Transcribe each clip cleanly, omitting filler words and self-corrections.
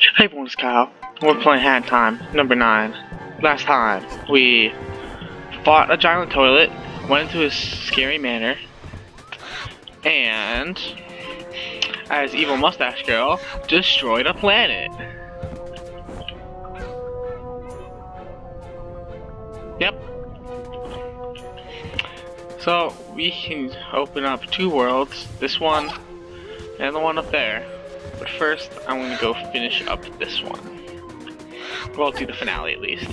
Hey everyone, it's Kyle. We're playing Hat Time, number 9. Last time, we fought a giant toilet, went into a scary manor, and, as Evil Mustache Girl, destroyed a planet. Yep. So, we can open up 2 worlds, this one, and the one up there. But first, I'm gonna go finish up this one. Well, do the finale at least.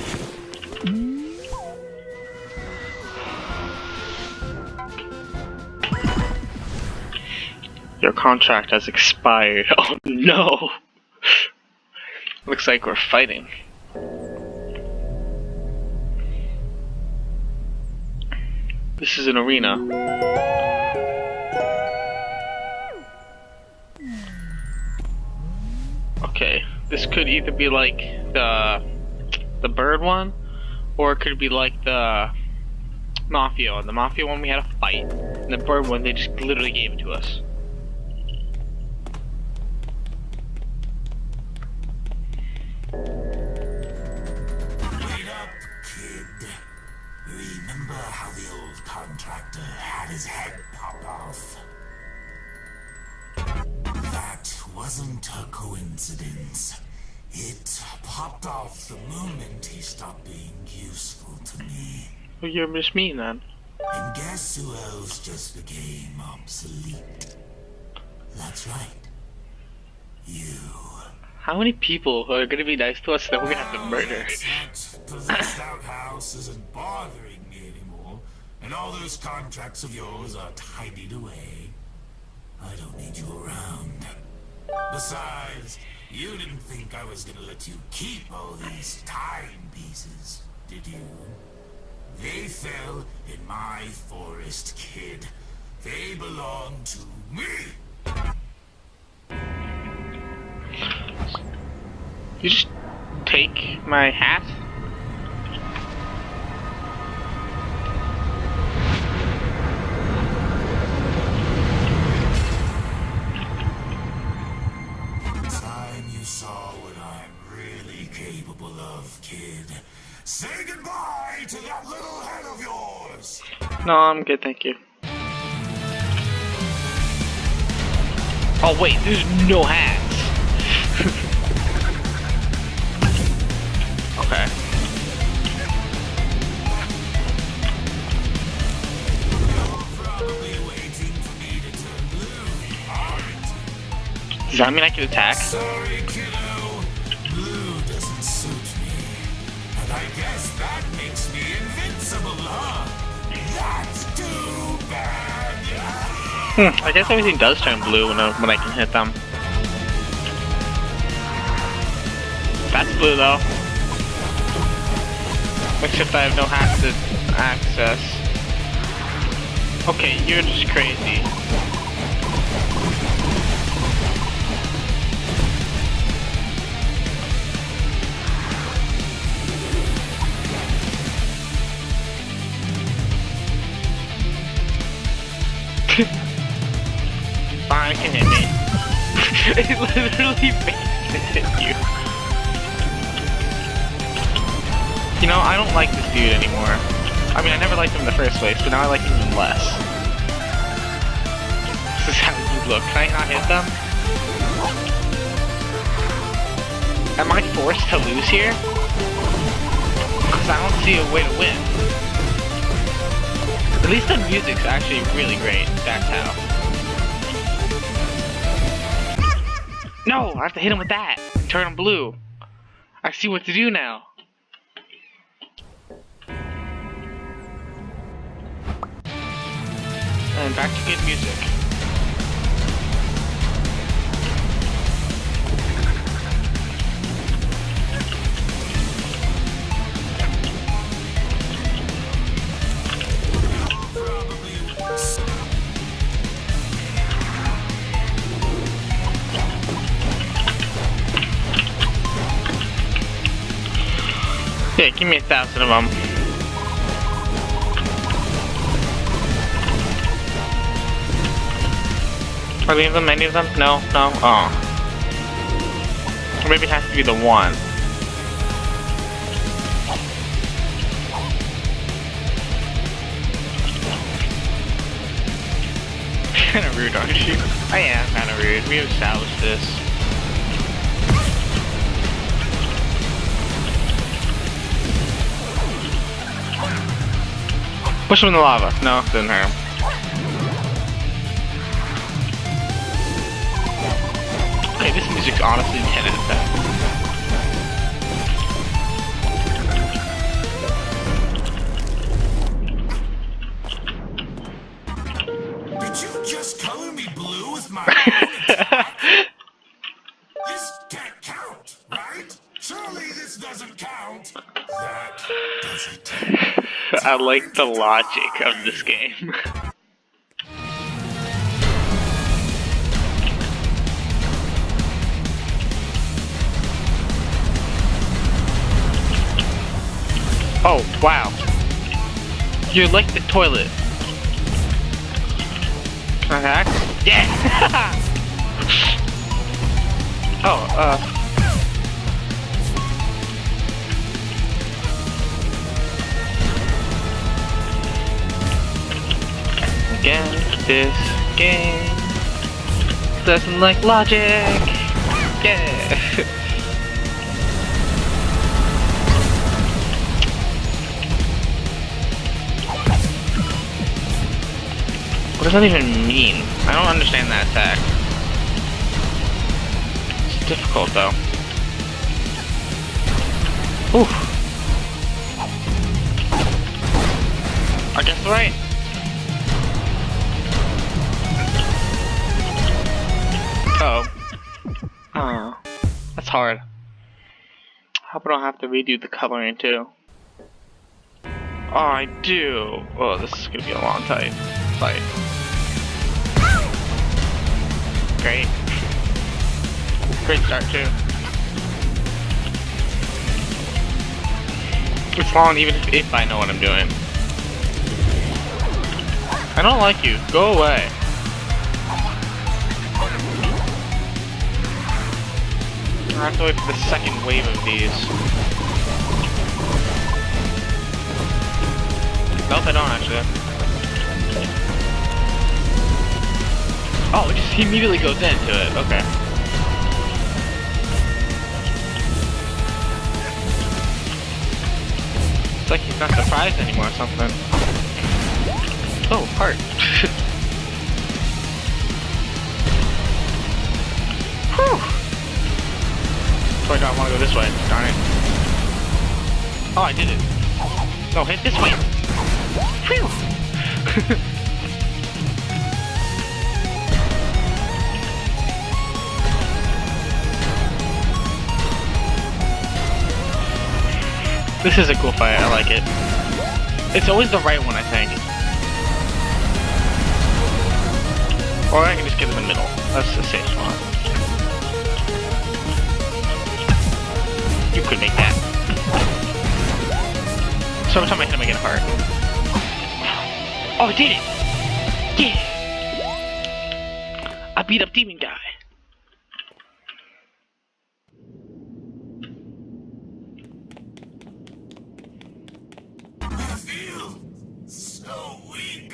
Your contract has expired. Oh no! Looks like we're fighting. This is an arena. Okay, this could either be like the bird one, or it could be like the Mafia one. The Mafia one we had a fight, and the bird one they just literally gave it to us. Wait up, kid. Remember how the old contractor had his head popped off? That wasn't a coincidence. It popped off the moment he stopped being useful to me. Well, you're just mean then. And guess who else just became obsolete? That's right. You. How many people are gonna be nice to us that we're gonna have to murder? That possessed outhouse isn't bothering me anymore, and all those contracts of yours are tidied away. I don't need you around. Besides, you didn't think I was gonna let you keep all these timepieces, did you? They fell in my forest, kid. They belong to me. You just take my hat? Time you saw what I'm really capable of, kid. Say goodbye to that little head of yours! No, I'm good, thank you. Oh wait, there's no hats. Okay. You're probably waiting for me to turn blue, aren't you? Does that mean I can attack? Sorry, kiddo. Blue doesn't suit me. And I guess that makes me invincible, huh? That's too bad. I guess everything does turn blue when I can hit them. That's blue though. Except I have no hats to access. Okay, you're just crazy. Fine, can hit me. It literally makes it hit you. You know, I don't like this dude anymore. I mean, I never liked him in the first place, but now I like him even less. This is how you look. Can I not hit them? Am I forced to lose here? Because I don't see a way to win. At least the music's actually really great. That's how. No, I have to hit him with that. Turn him blue. I see what to do now. And back to good music. Yeah, give me 1,000 of them. Are any of them? Any of them? No? No? Oh. Or maybe it has to be the one. Kinda rude, aren't you? I am kinda rude. We established this. Push him in the lava. No, didn't hurt him. Okay, this music's honestly 10 out of 10. Did you just color me blue with my This can't count, right? Surely this doesn't count. That doesn't. I like the logic of this game. Oh, wow. You're like the toilet. Can I hack? Yeah! Oh, Again, this game doesn't like logic. Yeah. What does that even mean? I don't understand that attack. It's difficult though. Oof. I guess right. Uh-oh. Oh, that's hard. Hope I don't have to redo the coloring too. Oh, I do. Oh, this is gonna be a long fight. Great. Great start too. It's long even if I know what I'm doing. I don't like you. Go away. I have to wait for the second wave of these. Nope, I don't actually. Oh, it just immediately goes into it. Okay. It's like he's not surprised anymore or something. Oh, heart. Whew. Oh, I don't want to go this way. Darn it. Oh, I did it. No, hit this way. Phew. This is a cool fight, I like it. It's always the right one, I think. Or I can just get in the middle. That's the safe one. You could make that. So every time I hit him, I get a heart. Oh, I did it! Yeah! I beat up Demon Guy. I feel so weak.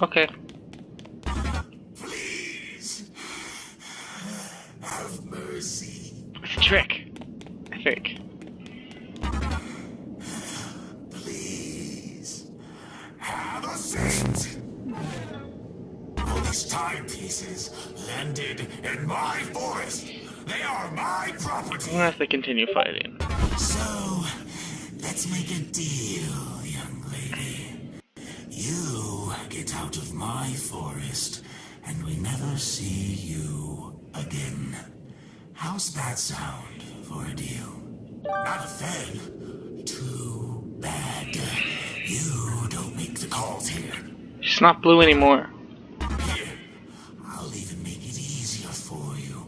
Okay. Please have mercy. It's a trick. I think. Please have a seat. All these timepieces landed in my forest. They are my property. Unless they continue fighting. So, let's make a deal, young lady. You get out of my forest, and we never see you again. How's that sound for a deal? Not a fan. Too bad. You don't make the calls here. She's not blue anymore. Here, I'll even make it easier for you.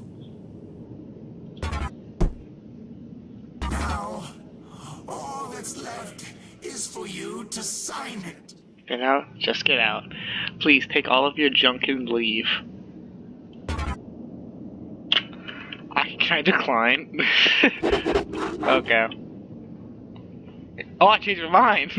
Now, all that's left is for you to sign it. Get out. Just get out. Please take all of your junk and leave. Can I decline? Okay. Oh, I changed my mind.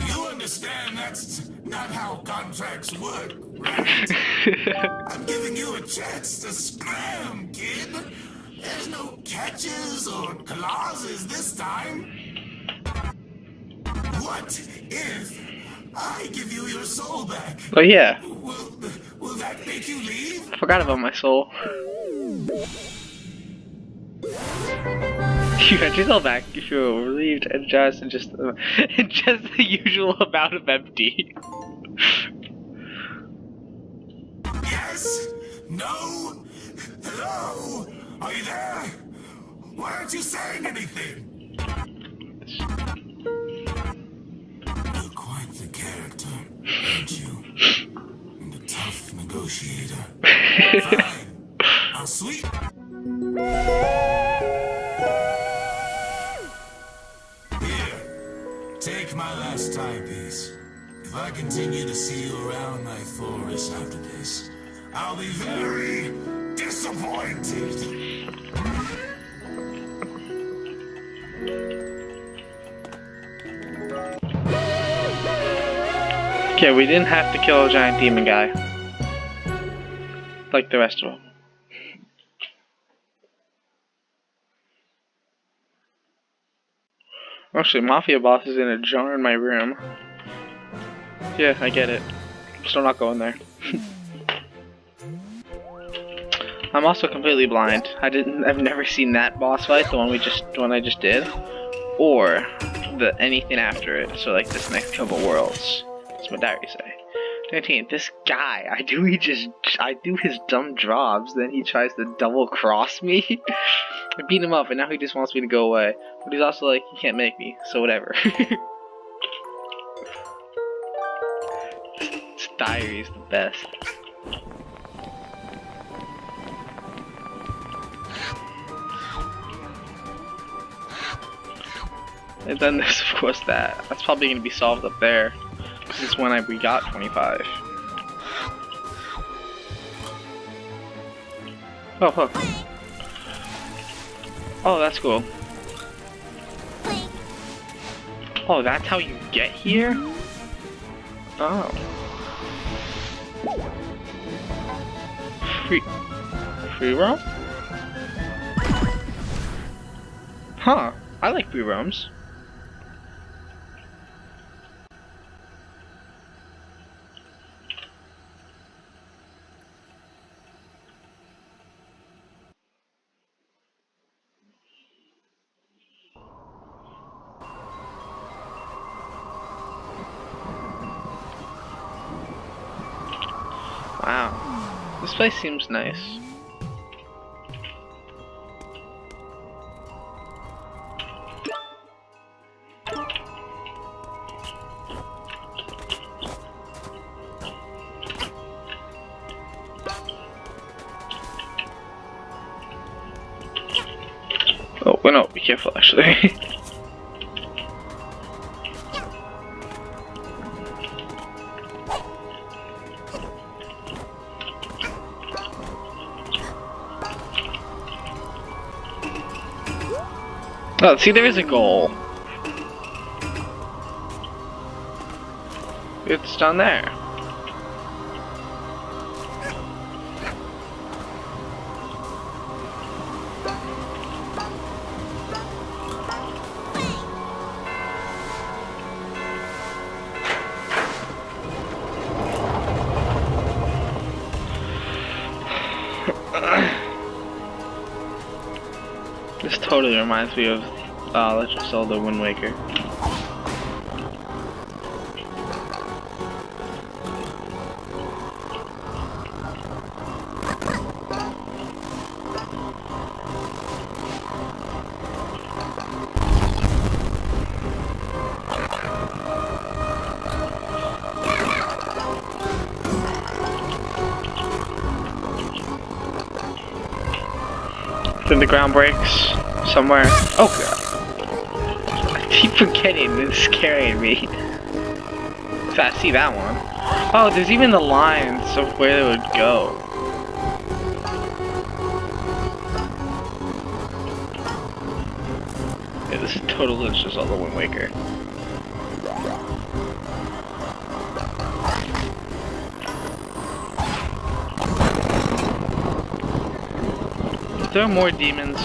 You understand that's not how contracts work, right? I'm giving you a chance to scram, kid. There's no catches or clauses this time. What if I give you your soul back? Oh yeah, Will that make you leave? I forgot about my soul. You got yourself back. You feel relieved and just the usual amount of empty. Yes? No? Hello? Are you there? Why aren't you saying anything? You're quite the character, aren't you? And a tough negotiator. Fine. I'll sweet. Here, take my last timepiece. If I continue to see you around my forest after this, I'll be very disappointed. Okay, we didn't have to kill a giant demon guy. Like the rest of them. Actually, Mafia boss is in a jar in my room. Yeah, I get it. Still not going there. I'm also completely blind. I've never seen that boss fight, the one I just did, or anything after it. So like this next couple worlds. That's what diary say. 19. This guy, I do his dumb jobs, then he tries to double cross me. I beat him up, and now he just wants me to go away. But he's also like, he can't make me, so whatever. This diary is the best. And then there's of course that's probably going to be solved up there. This is when we got 25. Oh, huh. Oh, that's cool. Oh, that's how you get here? Oh. Free roam? Huh. I like free roams. Wow. This place seems nice. Oh, well, no, be careful actually. Oh, see, there is a goal. It's down there. This totally reminds me of Legend of Zelda Wind Waker. the ground breaks somewhere. Oh god. I keep forgetting, it's scaring me. So I see that one. Oh, there's even the lines of where it would go. Yeah, this is total is just all the Wind Waker. There are more demons.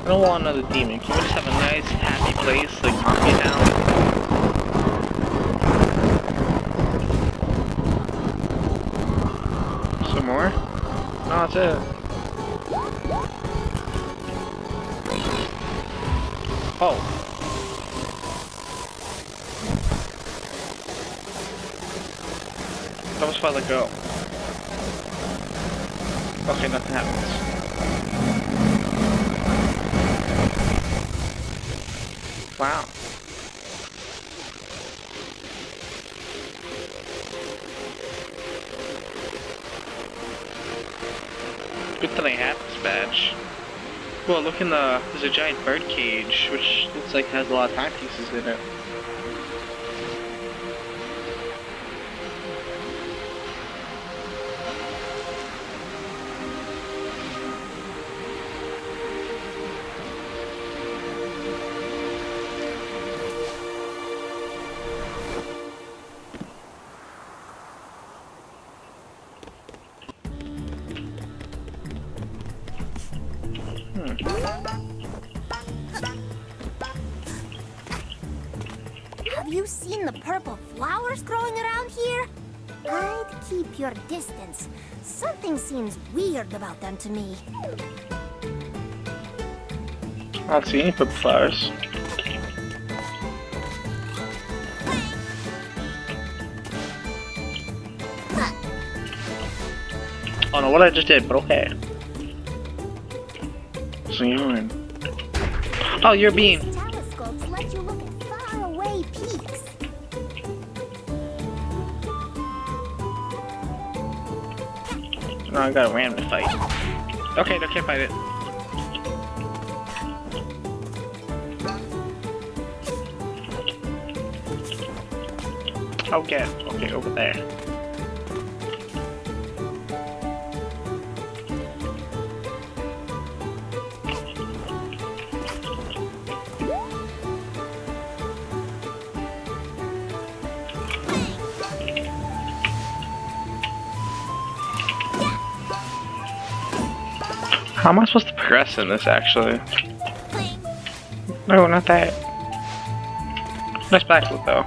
I don't want another demon. Can we just have a nice, happy place like Mafia Town? Some more? No, that's it. Oh. That was far to go. Okay, nothing happens. Wow. Good thing I have this badge. Well, look in the... there's a giant bird cage, which looks like has a lot of timepieces in it. Have you seen the purple flowers growing around here? I'd keep your distance. Something seems weird about them to me. I don't see any purple flowers. Oh no, what I just did, but okay. So you're in. Oh, you're being. Telescopes let you look at faraway peaks. No, I got a ram to fight. Okay, no, can't fight it. Okay, okay, over there. How am I supposed to progress in this, actually? No, not that. Nice backflip, though.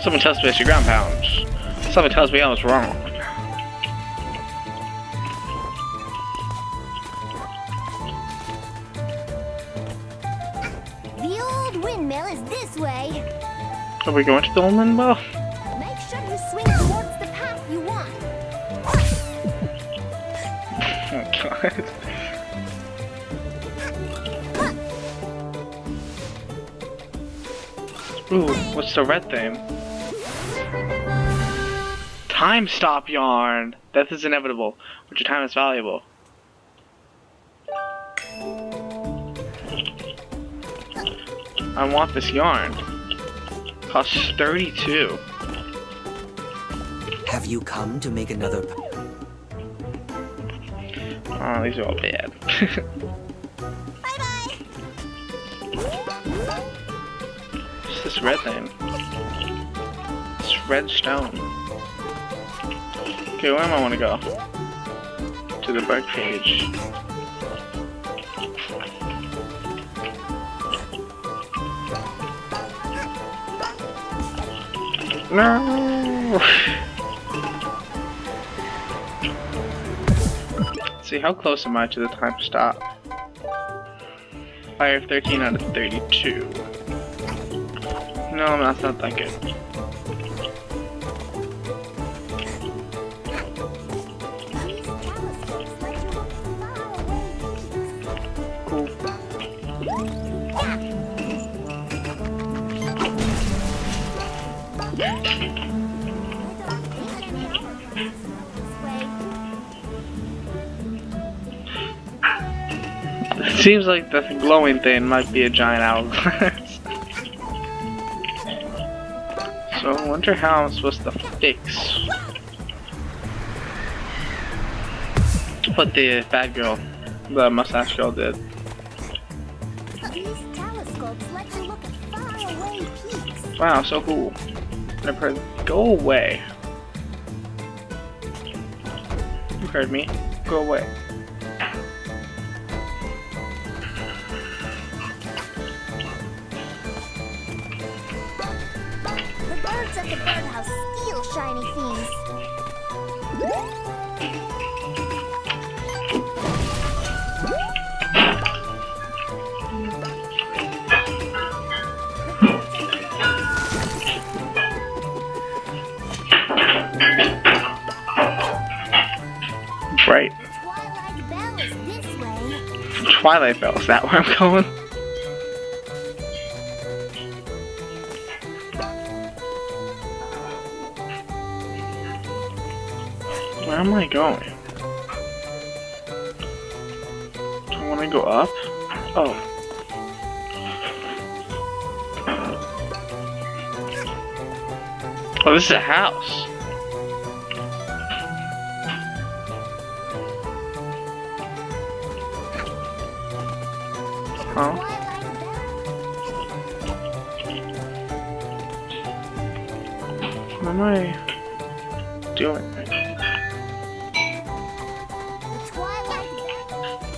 Someone tells me it's your ground pounds. Someone tells me I was wrong. The old windmill is this way. Are we going to the woman well? Make sure you swing towards the path you want. Oh god. Ooh, what's the red thing? Time stop yarn! Death is inevitable, but your time is valuable. I want this yarn. Costs 32. Have you come to make another? Oh, these are all bad. Bye-bye. What's this red thing? This red stone. Okay, where am I want to go? To the bird cage. No. Let's see, how close am I to the time stop? I have 13 out of 32. No, that's not that good. These telescopes let you look faraway peaks. Cool. Seems like the glowing thing might be a giant hourglass. So I wonder how I'm supposed to fix what the bad girl, the mustache girl did. These telescopes let you look at faraway peaks. Wow, so cool. Never heard. Go away. You heard me. Go away. The birds at the birdhouse steal shiny things. Right. Twilight Bell is this way. Twilight Bell, is that where I'm going? Where am I going? Do I want to go up? Oh. Oh, this is a house. Huh? Twilight Bell. What am I doing? The Twilight Bell is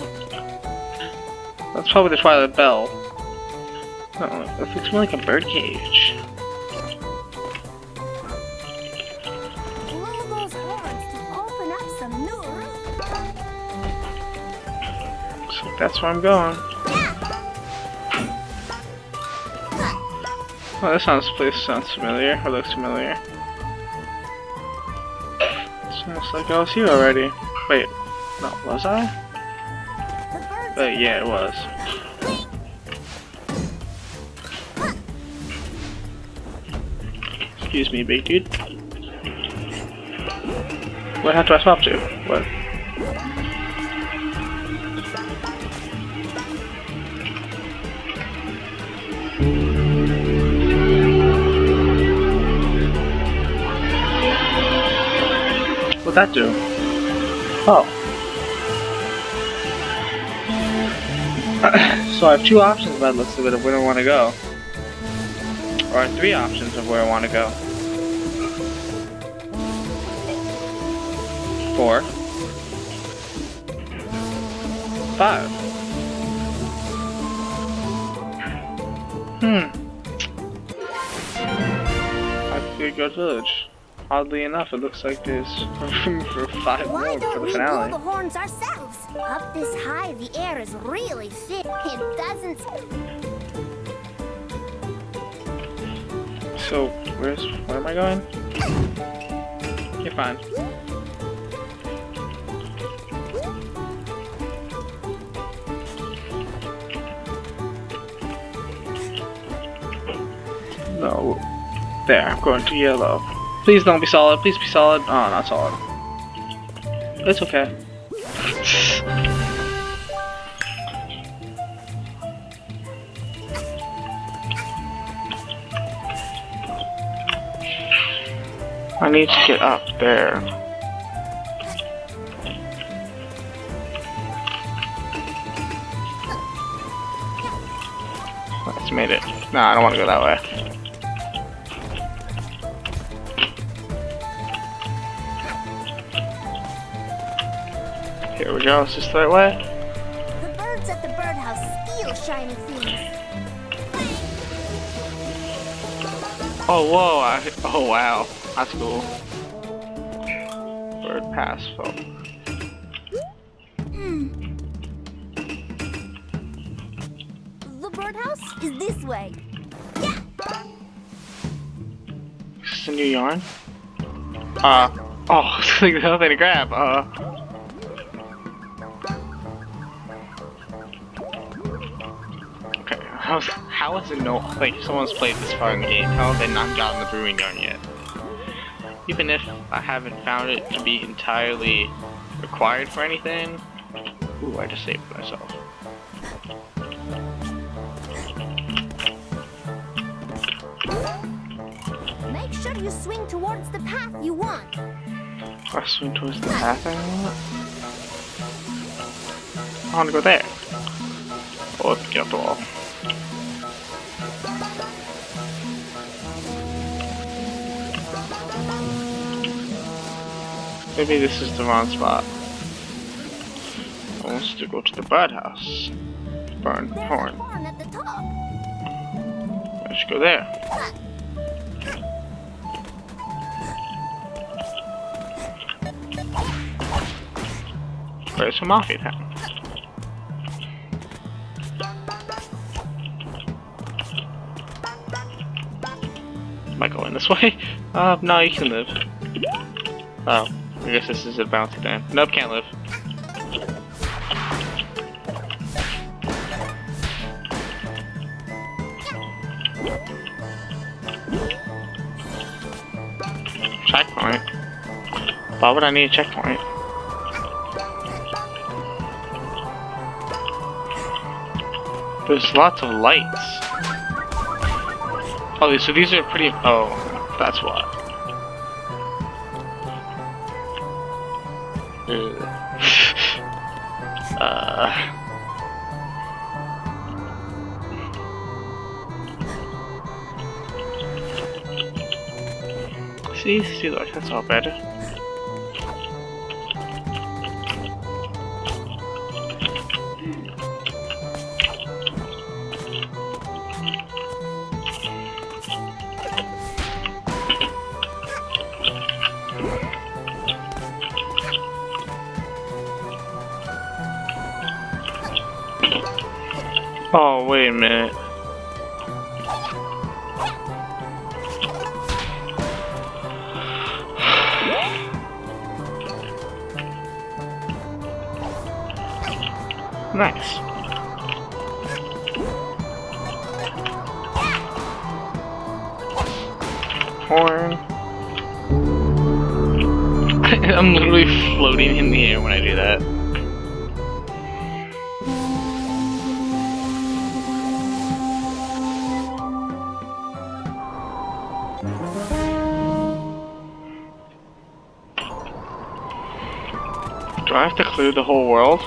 this way. That's probably the Twilight Bell. Oh, that looks more like a bird cage. Blow those horns to open up some new room. So that's where I'm going. Oh, this place sounds familiar, or looks familiar. It's almost like I was here already. Wait, no, was I? The birds Yeah, it was. Excuse me, big dude. What have I swap to? What? What'd that do? Oh. So I have two options by the looks of it of where I want to go. Or three options of where I want to go. 4, 5. I could go to Village. Oddly enough, it looks like there's room for 5 Why more for don't the we blow finale. the horns ourselves? Up this high, the air is really thick. It doesn't. So, where am I going? Okay, fine. No. There, I'm going to yellow. Please don't be solid. Please be solid. Oh, not solid. It's okay. I need to get up there. Let's made it. Nah, I don't want to go that way. Here we go. Is this the right way? The birds at the birdhouse steal shiny things. Oh, whoa. Oh, wow. That's cool. Bird pass folk. The birdhouse is this way. Is this a new yarn? Oh, it's like nothing to grab. Okay, how is it no, like, if someone's played this far in the game, how have they not gotten the brewing yarn yet? Even if I haven't found it to be entirely required for anything, Ooh, I just saved myself. Make sure you swing towards the path you want. I swing towards the path I want. I want to go there. Oh, let's get up the wall. Maybe this is the wrong spot. I want to go to the birdhouse. Barn There's horn. a barn at the top. I should go there. Where's the Mafia Town? Am I going this way? No, you can live. Oh, I guess this is a bouncy then. Nope, can't live. Checkpoint? Why would I need a checkpoint? There's lots of lights. Oh, so these are pretty. Oh, that's what. See, look, that's all better. Oh, wait a minute. Nice. Horn. I'm literally floating in the air when I do that. Do I have to clear the whole world?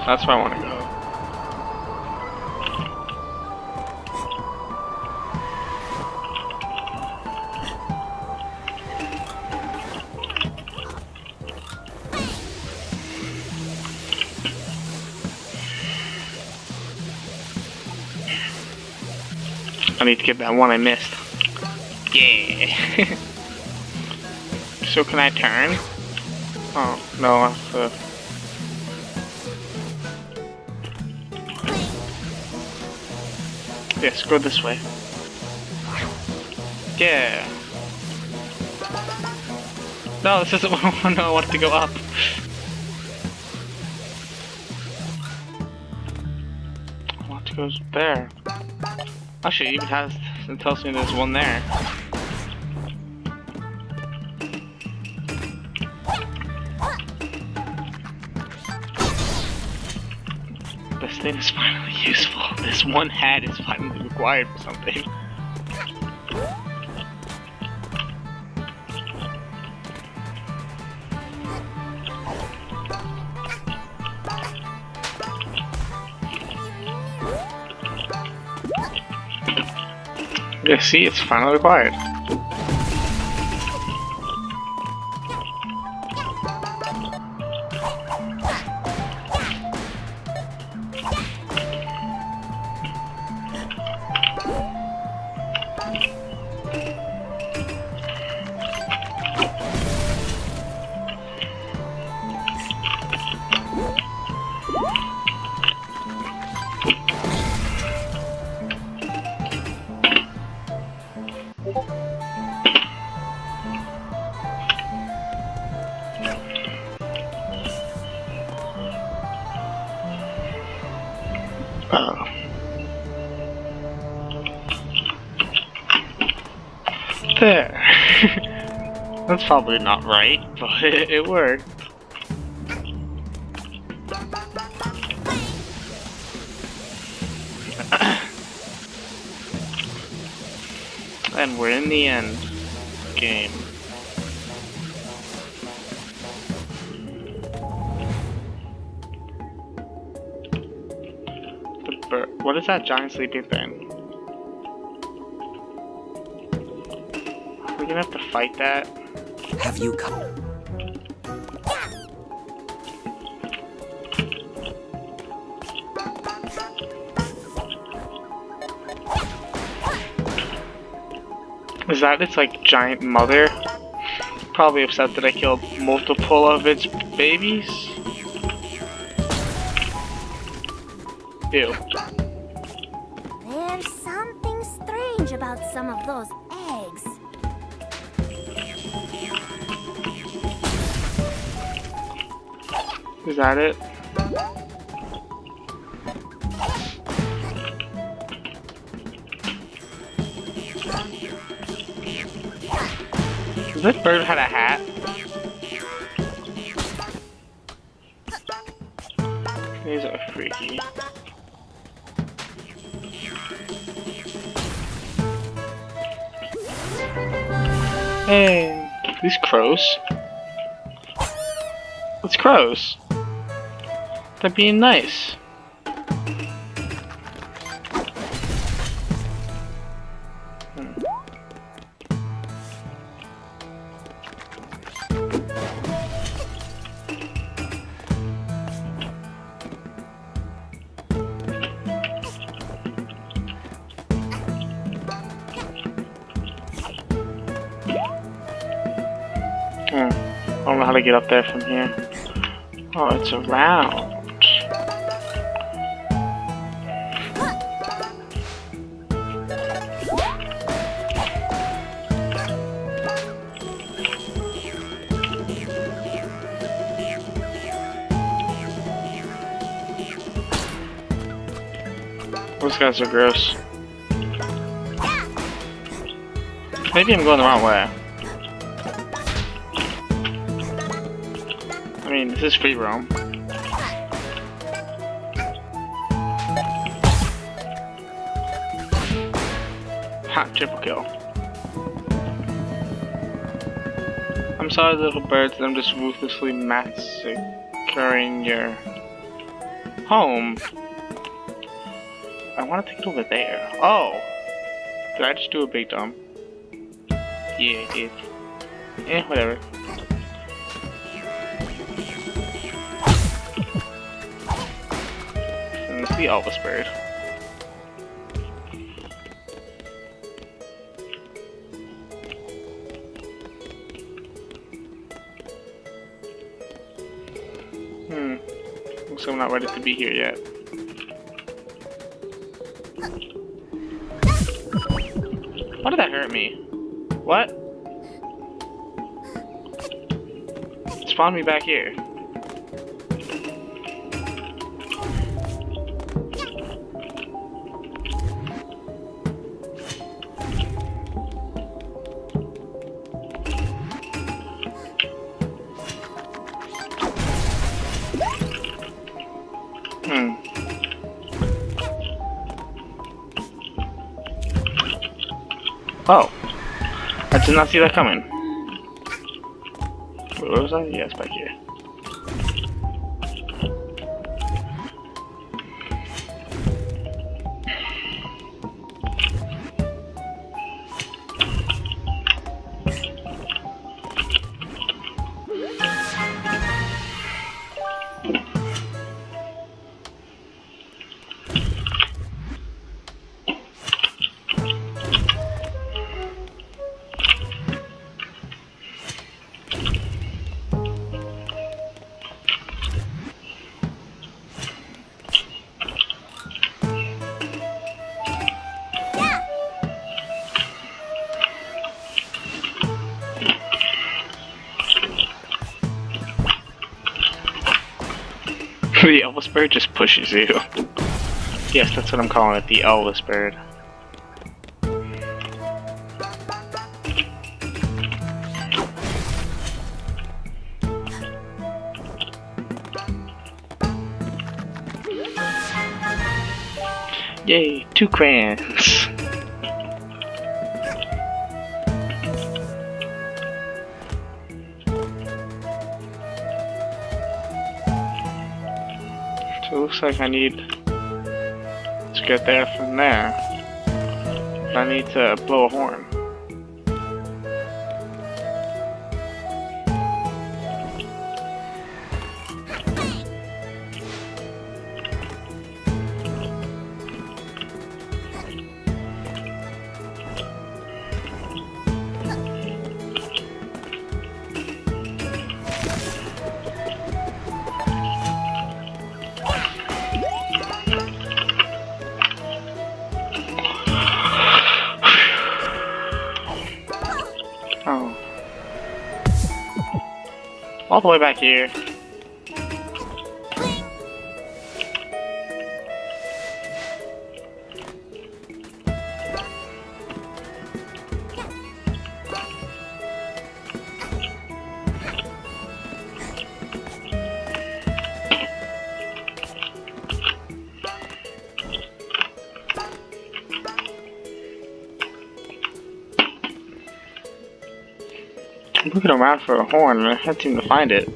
That's where I want to go. I need to get that one I missed. Yeah. So can I turn? Oh, no, I have to... Yes, go this way. Yeah. No, this isn't what I want. No, I want to go up. I want to go there. Actually, it even has. It tells me there's one there. This thing is finally useful. This one hat is finally required for something. Yeah, see, it's finally required. There. That's probably not right, but it worked. And we're in the end game. The bird. What is that giant sleeping thing? We're gonna have to fight that. Have you come? Is that its like giant mother? Probably upset that I killed multiple of its babies. Ew. There's something strange about some of those eggs. Is that it? Does that bird had a hat? These are freaky. Hey, these crows. It's crows. They're being nice. I don't know how to get up there from here. Oh, it's around. Those guys are gross. Maybe I'm going the wrong way. I mean, this is free roam. Ha, triple kill. I'm sorry, little birds, that I'm just ruthlessly massacring your home. I want to take it over there. Oh! Did I just do a big dump? Yeah, I did. Eh, whatever. And it's the Elvis bird. Looks like I'm not ready to be here yet. Why did that hurt me? What? Spawn me back here. Oh, I did not see that coming. Where was I? Yes, back here. The Elvis bird just pushes you. Yes, that's what I'm calling it, the Elvis bird. Yay, 2 crayons. looks like I need to get there from there. I need to blow a horn. Oh. All the way back here. I'm looking around for a horn and I can't seem to find it.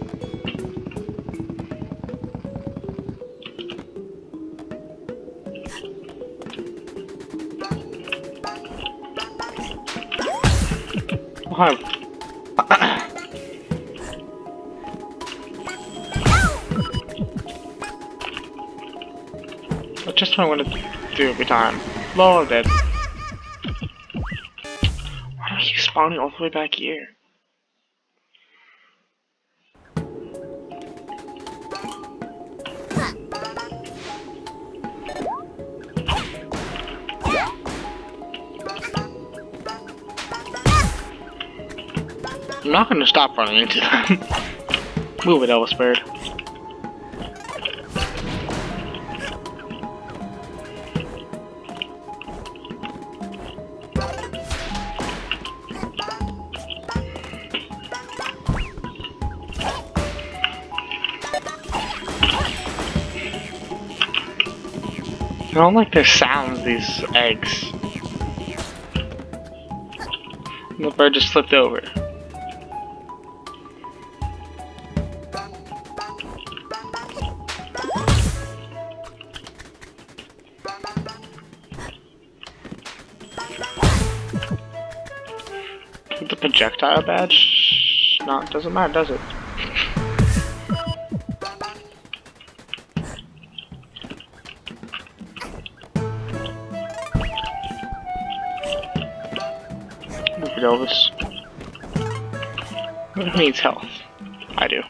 Oh, that's just what I want to do every time. Lord, dead. Why do I keep spawning all the way back here? I'm not gonna stop running into them. Move it, Elvis Bird. I don't like their sounds, these eggs. And the bird just flipped over. The projectile badge? No, it doesn't matter, does it? Look at Elvis. Who needs health? I do.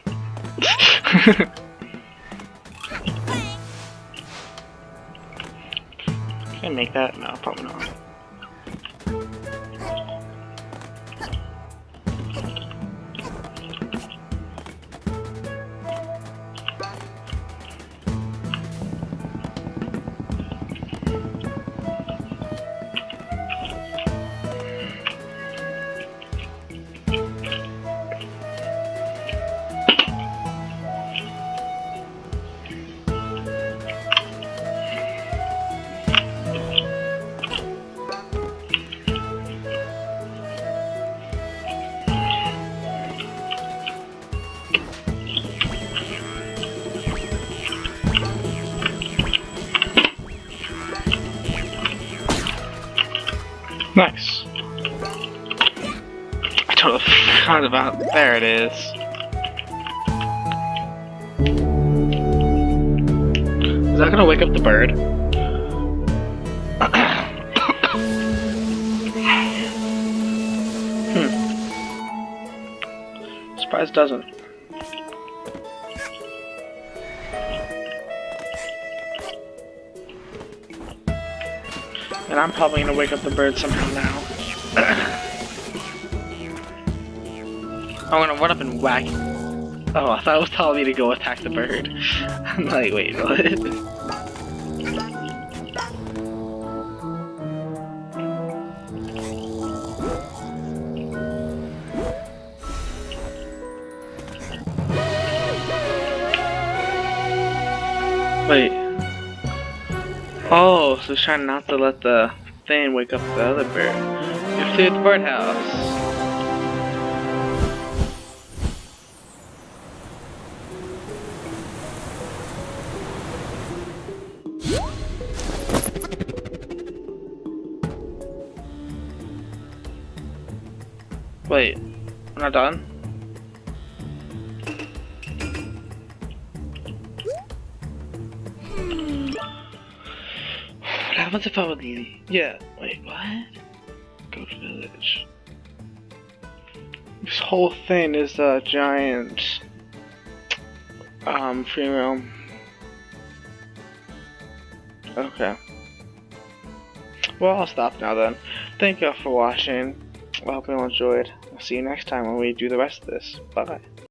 Can I make that? No, probably not. Nice. I totally forgot about. There it is. Is that gonna wake up the bird? Surprise doesn't. And I'm probably gonna wake up the bird somehow now. I'm gonna run up and whack it. Oh, I thought it was telling me to go attack the bird. I'm like, wait, what? Wait. Oh, so it's trying not to let the thing wake up the other bird. You have to do at the birdhouse. Wait, we're not done? What happens if I would leave? Yeah, wait, what? Go to village. This whole thing is a giant free roam. Okay. Well, I'll stop now then. Thank you all for watching. I hope you all enjoyed. I'll see you next time when we do the rest of this. Bye.